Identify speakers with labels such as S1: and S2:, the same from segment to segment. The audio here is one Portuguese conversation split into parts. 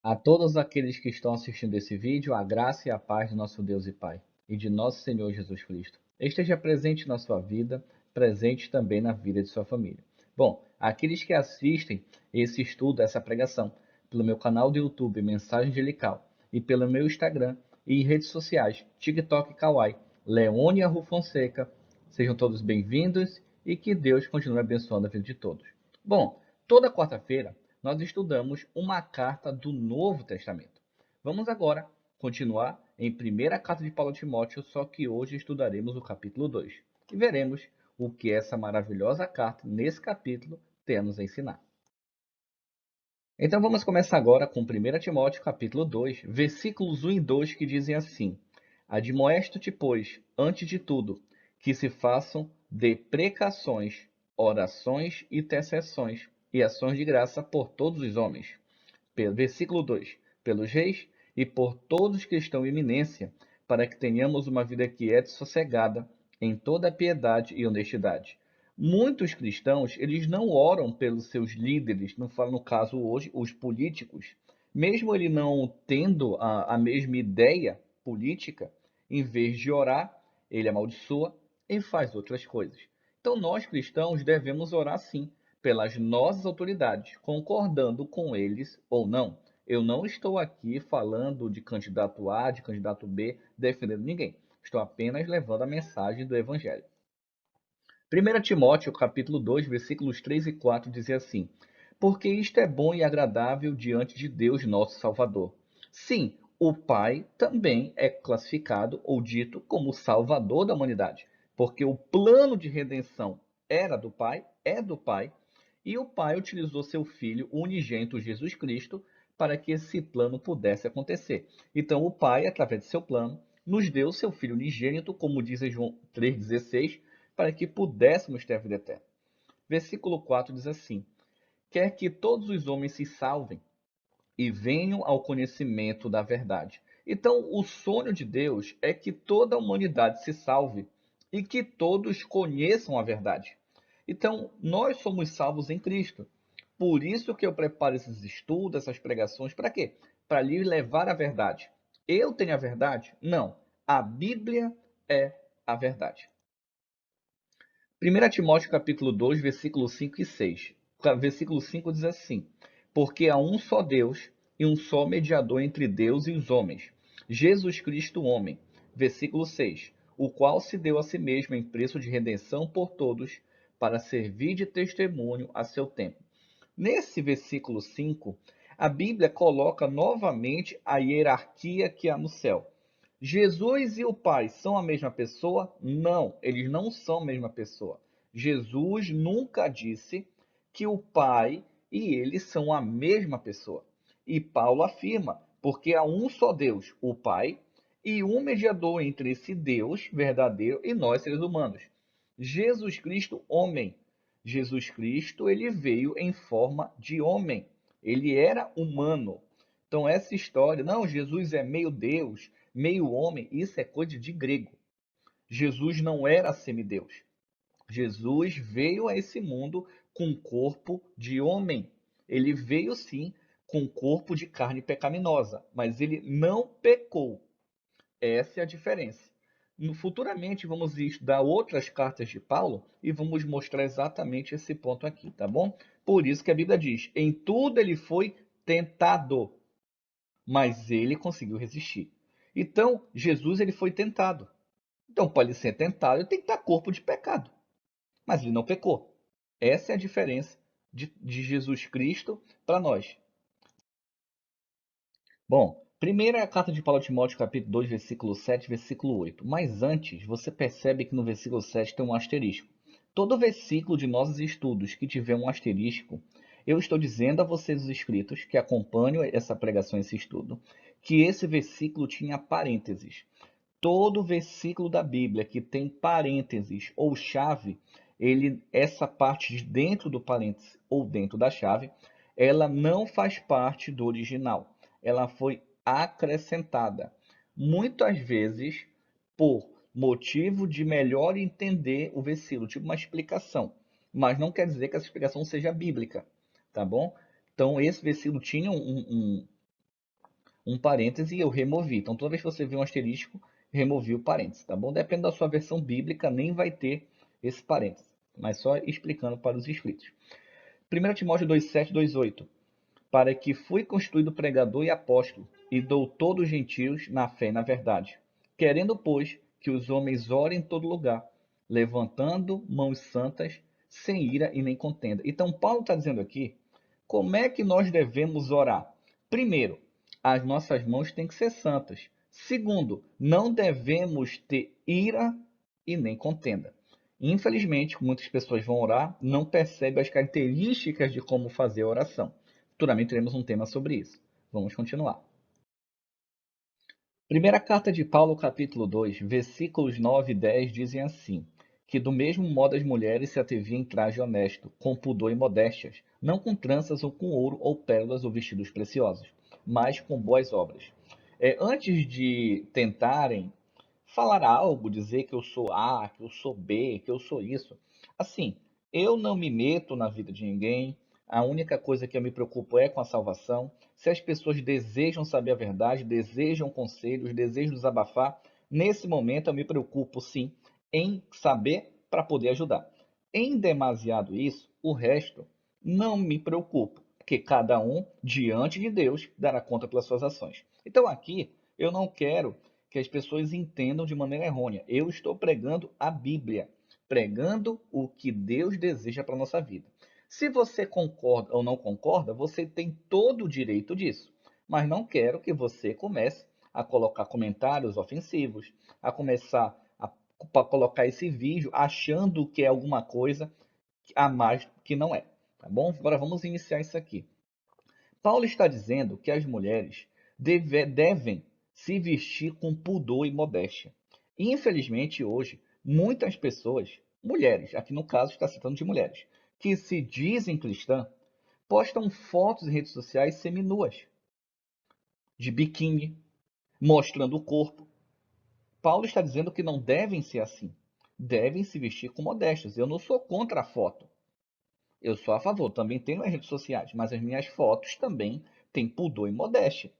S1: A todos aqueles que estão assistindo esse vídeo, a graça e a paz de nosso Deus e Pai e de nosso Senhor Jesus Cristo esteja presente na sua vida, presente também na vida de sua família. Bom, aqueles que assistem esse estudo, essa pregação, pelo meu canal do YouTube, Mensagem Angelical, e pelo meu Instagram e redes sociais, TikTok e Kawaii, Leônia Fonseca, sejam todos bem-vindos e que Deus continue abençoando a vida de todos. Bom, toda quarta-feira nós estudamos uma carta do Novo Testamento. Vamos agora continuar em primeira carta de Paulo a Timóteo, só que hoje estudaremos o capítulo 2 e veremos o que essa maravilhosa carta, nesse capítulo, tem a nos ensinar. Então vamos começar agora com 1 Timóteo capítulo 2, versículos 1 e 2, que dizem assim: Admoesto-te, pois, antes de tudo, que se façam deprecações, orações, intercessões e ações de graça por todos os homens. Versículo 2: pelos reis e por todos que estão em eminência, para que tenhamos uma vida quieta e sossegada, em toda piedade e honestidade. Muitos cristãos, eles não oram pelos seus líderes, no caso hoje, os políticos. Mesmo ele não tendo a mesma ideia política, em vez de orar, ele amaldiçoa e faz outras coisas. Então nós cristãos devemos orar sim, pelas nossas autoridades, concordando com eles ou não. Eu não estou aqui falando de candidato A, de candidato B, defendendo ninguém. Estou apenas levando a mensagem do Evangelho. 1 Timóteo, capítulo 2, versículos 3 e 4, diz assim: Porque isto é bom e agradável diante de Deus, nosso Salvador. Sim, o Pai também é classificado ou dito como o Salvador da humanidade, porque o plano de redenção era do Pai, é do Pai, e o Pai utilizou seu Filho unigênito Jesus Cristo para que esse plano pudesse acontecer. Então, o Pai, através de seu plano, nos deu seu Filho unigênito, como diz em João 3,16, para que pudéssemos ter a vida eterna. Versículo 4 diz assim: Quer que todos os homens se salvem e venham ao conhecimento da verdade. Então, o sonho de Deus é que toda a humanidade se salve e que todos conheçam a verdade. Então, nós somos salvos em Cristo. Por isso que eu preparo esses estudos, essas pregações, para quê? Para lhe levar a verdade. Eu tenho a verdade? Não. A Bíblia é a verdade. 1 Timóteo capítulo 2, versículos 5 e 6. Versículo 5 diz assim: Porque há um só Deus e um só mediador entre Deus e os homens, Jesus Cristo, homem. Versículo 6. O qual se deu a si mesmo em preço de redenção por todos, para servir de testemunho a seu tempo. Nesse versículo 5, a Bíblia coloca novamente a hierarquia que há no céu. Jesus e o Pai são a mesma pessoa? Não, eles não são a mesma pessoa. Jesus nunca disse que o Pai e ele são a mesma pessoa. E Paulo afirma, porque há um só Deus, o Pai, e um mediador entre esse Deus verdadeiro e nós, seres humanos. Jesus Cristo, homem. Jesus Cristo, ele veio em forma de homem. Ele era humano. Então, essa história, não, Jesus é meio Deus, meio homem, isso é coisa de grego. Jesus não era semideus. Jesus veio a esse mundo com corpo de homem. Ele veio sim com corpo de carne pecaminosa, mas ele não pecou. Essa é a diferença. Futuramente vamos estudar outras cartas de Paulo e vamos mostrar exatamente esse ponto aqui, tá bom? Por isso que a Bíblia diz: em tudo ele foi tentado, mas ele conseguiu resistir. Então, Jesus ele foi tentado. Então, para ele ser tentado, ele tem que estar corpo de pecado. Mas ele não pecou. Essa é a diferença de Jesus Cristo para nós. Bom, primeira é a carta de Paulo a Timóteo, capítulo 2, versículo 7, versículo 8. Mas antes, você percebe que no versículo 7 tem um asterisco. Todo versículo de nossos estudos que tiver um asterisco, eu estou dizendo a vocês, os inscritos, que acompanham essa pregação, esse estudo, que esse versículo tinha parênteses. Todo versículo da Bíblia que tem parênteses ou chave, essa parte de dentro do parênteses ou dentro da chave, ela não faz parte do original. Ela foi acrescentada. Muitas vezes, por motivo de melhor entender o versículo, tipo uma explicação. Mas não quer dizer que essa explicação seja bíblica, tá bom? Então, esse versículo tinha um parêntese e eu removi. Então, toda vez que você vê um asterisco, removi o parêntese, tá bom? Depende da sua versão bíblica, nem vai ter esse parêntese, mas só explicando para os inscritos. 1 Timóteo 2,7, 2,8. Para que fui constituído pregador e apóstolo, e doutor dos gentios na fé e na verdade, querendo, pois, que os homens orem em todo lugar, levantando mãos santas, sem ira e nem contenda. Então, Paulo está dizendo aqui, como é que nós devemos orar? Primeiro, as nossas mãos têm que ser santas. Segundo, não devemos ter ira e nem contenda. Infelizmente, muitas pessoas vão orar, não percebem as características de como fazer a oração. Futuramente teremos um tema sobre isso. Vamos continuar. Primeira carta de Paulo, capítulo 2, versículos 9 e 10 dizem assim: que do mesmo modo as mulheres se atreviam em traje honesto, com pudor e modéstias, não com tranças ou com ouro ou pérolas ou vestidos preciosos, mas com boas obras. Antes de tentarem falar algo, dizer que eu sou A, que eu sou B, que eu sou isso. Assim, eu não me meto na vida de ninguém. A única coisa que eu me preocupo é com a salvação. Se as pessoas desejam saber a verdade, desejam conselhos, desejam desabafar, nesse momento eu me preocupo sim em saber para poder ajudar. Em demasiado isso, o resto não me preocupo, porque cada um, diante de Deus, dará conta pelas suas ações. Então aqui eu não quero que as pessoas entendam de maneira errônea. Eu estou pregando a Bíblia, pregando o que Deus deseja para a nossa vida. Se você concorda ou não concorda, você tem todo o direito disso. Mas não quero que você comece a colocar comentários ofensivos, a começar a colocar esse vídeo achando que é alguma coisa a mais que não é. Tá bom? Agora vamos iniciar isso aqui. Paulo está dizendo que as mulheres devem se vestir com pudor e modéstia. E, infelizmente, hoje, muitas pessoas, mulheres, aqui no caso está citando de mulheres, que se dizem cristãs, postam fotos em redes sociais seminuas, de biquíni, mostrando o corpo. Paulo está dizendo que não devem ser assim. Devem se vestir com modéstias. Eu não sou contra a foto. Eu sou a favor. Também tenho as redes sociais, mas as minhas fotos também têm pudor e modéstia.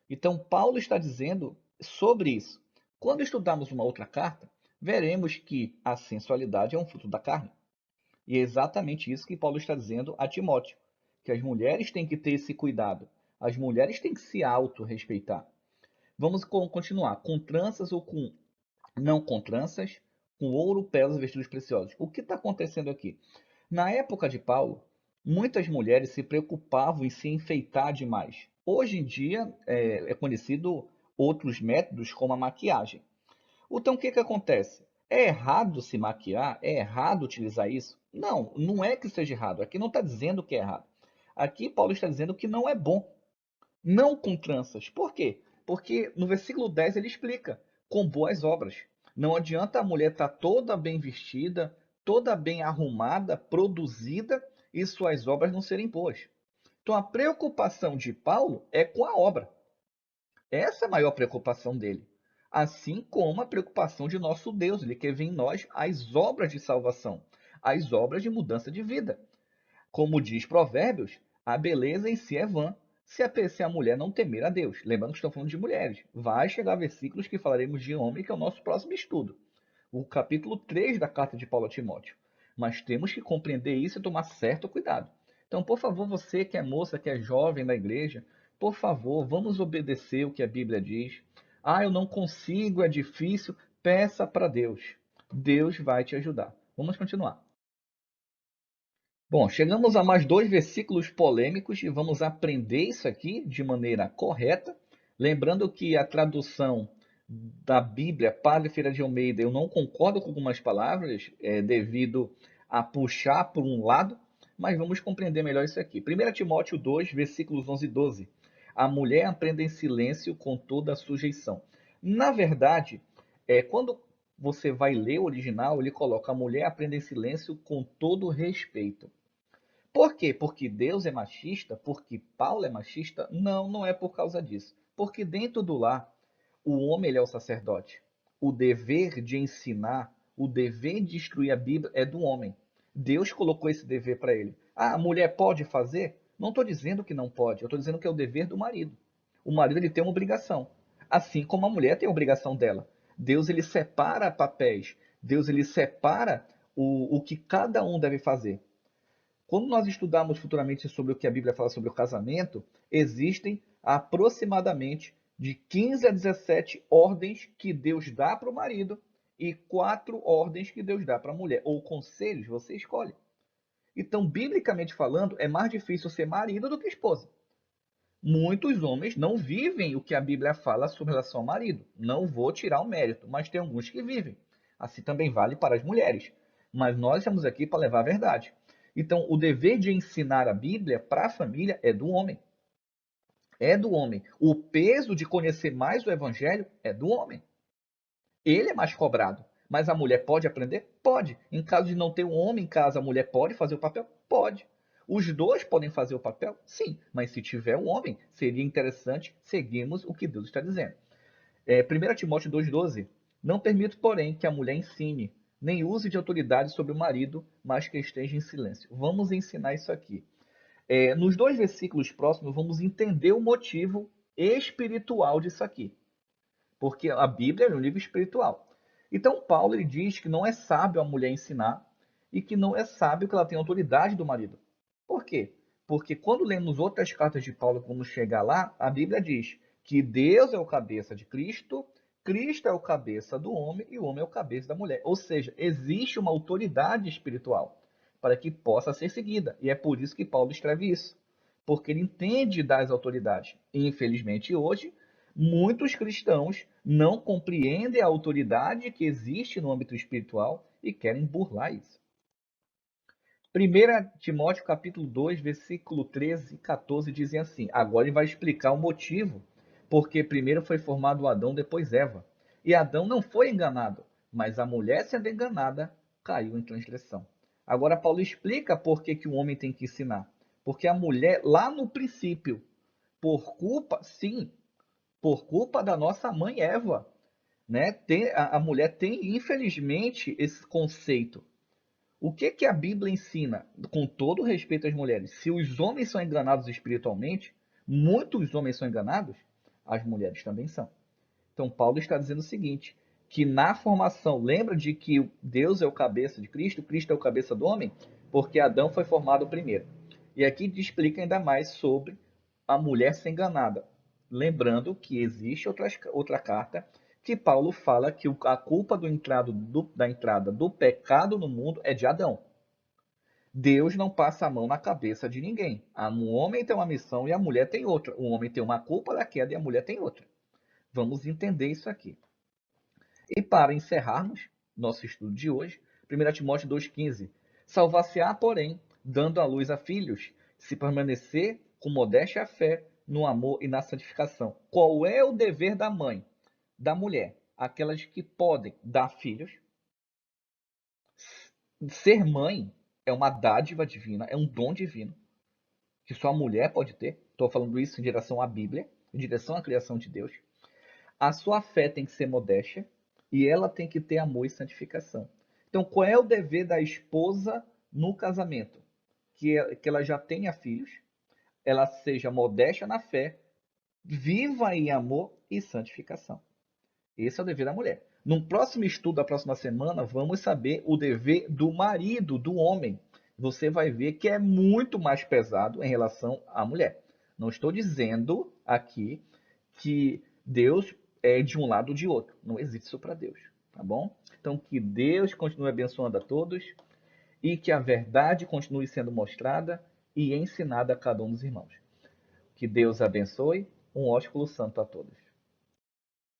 S1: Então, Paulo está dizendo sobre isso. Quando estudarmos uma outra carta, veremos que a sensualidade é um fruto da carne. E é exatamente isso que Paulo está dizendo a Timóteo, que as mulheres têm que ter esse cuidado. As mulheres têm que se auto-respeitar. Vamos continuar. Com tranças ou com não com tranças, com ouro, pérolas e vestidos preciosos. O que está acontecendo aqui? Na época de Paulo, muitas mulheres se preocupavam em se enfeitar demais. Hoje em dia é conhecido outros métodos como a maquiagem. Então o que acontece? É errado se maquiar? É errado utilizar isso? Não, não é que seja errado. Aqui não está dizendo que é errado. Aqui Paulo está dizendo que não é bom. Não com tranças. Por quê? Porque no versículo 10 ele explica, com boas obras. Não adianta a mulher estar toda bem vestida, toda bem arrumada, produzida e suas obras não serem boas. Então a preocupação de Paulo é com a obra. Essa é a maior preocupação dele. Assim como a preocupação de nosso Deus, ele quer ver em nós as obras de salvação, as obras de mudança de vida. Como diz Provérbios, a beleza em si é vã, se a mulher não temer a Deus. Lembrando que estamos falando de mulheres. Vai chegar versículos que falaremos de homem, que é o nosso próximo estudo. O capítulo 3 da carta de Paulo a Timóteo. Mas temos que compreender isso e tomar certo cuidado. Então, por favor, você que é moça, que é jovem da igreja, por favor, vamos obedecer o que a Bíblia diz. Ah, eu não consigo, é difícil. Peça para Deus. Deus vai te ajudar. Vamos continuar. Bom, chegamos a mais dois versículos polêmicos e vamos aprender isso aqui de maneira correta. Lembrando que a tradução da Bíblia, Padre Feira de Almeida, eu não concordo com algumas palavras, devido a puxar por um lado, mas vamos compreender melhor isso aqui. 1 Timóteo 2, versículos 11 e 12. A mulher aprende em silêncio com toda a sujeição. Na verdade, quando você vai ler o original, ele coloca a mulher aprende em silêncio com todo respeito. Por quê? Porque Deus é machista? Porque Paulo é machista? Não, não é por causa disso. Porque dentro do lar, o homem ele é o sacerdote. O dever de ensinar, o dever de instruir a Bíblia é do homem. Deus colocou esse dever para ele. Ah, a mulher pode fazer? Não estou dizendo que não pode, eu estou dizendo que é o dever do marido. O marido ele tem uma obrigação, assim como a mulher tem a obrigação dela. Deus ele separa papéis, Deus ele separa o que cada um deve fazer. Quando nós estudarmos futuramente sobre o que a Bíblia fala sobre o casamento, existem aproximadamente de 15 a 17 ordens que Deus dá para o marido e 4 ordens que Deus dá para a mulher, ou conselhos, você escolhe. Então, biblicamente falando, é mais difícil ser marido do que esposa. Muitos homens não vivem o que a Bíblia fala sobre relação ao marido. Não vou tirar o mérito, mas tem alguns que vivem. Assim também vale para as mulheres. Mas nós estamos aqui para levar a verdade. Então, o dever de ensinar a Bíblia para a família é do homem. É do homem. O peso de conhecer mais o Evangelho é do homem. Ele é mais cobrado. Mas a mulher pode aprender? Pode. Em caso de não ter um homem em casa, a mulher pode fazer o papel? Pode. Os dois podem fazer o papel? Sim. Mas se tiver um homem, seria interessante seguirmos o que Deus está dizendo. 1 Timóteo 2,12. Não permito, porém, que a mulher ensine, nem use de autoridade sobre o marido, mas que esteja em silêncio. Vamos ensinar isso aqui. Nos 2 versículos próximos, vamos entender o motivo espiritual disso aqui. Porque a Bíblia é um livro espiritual. Então, Paulo ele diz que não é sábio a mulher ensinar e que não é sábio que ela tenha autoridade do marido. Por quê? Porque quando lemos outras cartas de Paulo, vamos chegar lá, a Bíblia diz que Deus é o cabeça de Cristo, Cristo é o cabeça do homem e o homem é o cabeça da mulher. Ou seja, existe uma autoridade espiritual para que possa ser seguida. E é por isso que Paulo escreve isso. Porque ele entende das autoridades. E, infelizmente, hoje, muitos cristãos não compreendem a autoridade que existe no âmbito espiritual e querem burlar isso. 1 Timóteo capítulo 2, versículo 13 e 14 dizem assim. Agora ele vai explicar o motivo, porque primeiro foi formado Adão, depois Eva. E Adão não foi enganado, mas a mulher sendo enganada caiu em transgressão. Agora Paulo explica por que o homem tem que ensinar. Porque a mulher, lá no princípio, por culpa, sim, por culpa da nossa mãe Eva, né? A mulher tem, infelizmente, esse conceito. O que a Bíblia ensina, com todo respeito às mulheres? Se os homens são enganados espiritualmente, muitos homens são enganados, as mulheres também são. Então, Paulo está dizendo o seguinte, que na formação, lembra de que Deus é o cabeça de Cristo, Cristo é o cabeça do homem, porque Adão foi formado primeiro. E aqui explica ainda mais sobre a mulher ser enganada. Lembrando que existe outra carta que Paulo fala que a culpa da entrada do pecado no mundo é de Adão. Deus não passa a mão na cabeça de ninguém. O homem tem uma missão e a mulher tem outra. O homem tem uma culpa da queda e a mulher tem outra. Vamos entender isso aqui. E para encerrarmos nosso estudo de hoje, 1 Timóteo 2,15. Salvar-se-á, porém, dando à luz a filhos, se permanecer com modéstia a fé, no amor e na santificação. Qual é o dever da mãe? Da mulher? Aquelas que podem dar filhos. Ser mãe é uma dádiva divina, é um dom divino, que só a mulher pode ter. Estou falando isso em direção à Bíblia, em direção à criação de Deus. A sua fé tem que ser modéstia e ela tem que ter amor e santificação. Então, qual é o dever da esposa no casamento? Que ela já tenha filhos, ela seja modéstia na fé, viva em amor e santificação. Esse é o dever da mulher. No próximo estudo da próxima semana, vamos saber o dever do marido, do homem. Você vai ver que é muito mais pesado em relação à mulher. Não estou dizendo aqui que Deus é de um lado ou de outro. Não existe isso para Deus, tá bom? Então, que Deus continue abençoando a todos e que a verdade continue sendo mostrada e ensinada a cada um dos irmãos. Que Deus abençoe. Um ósculo santo a todos.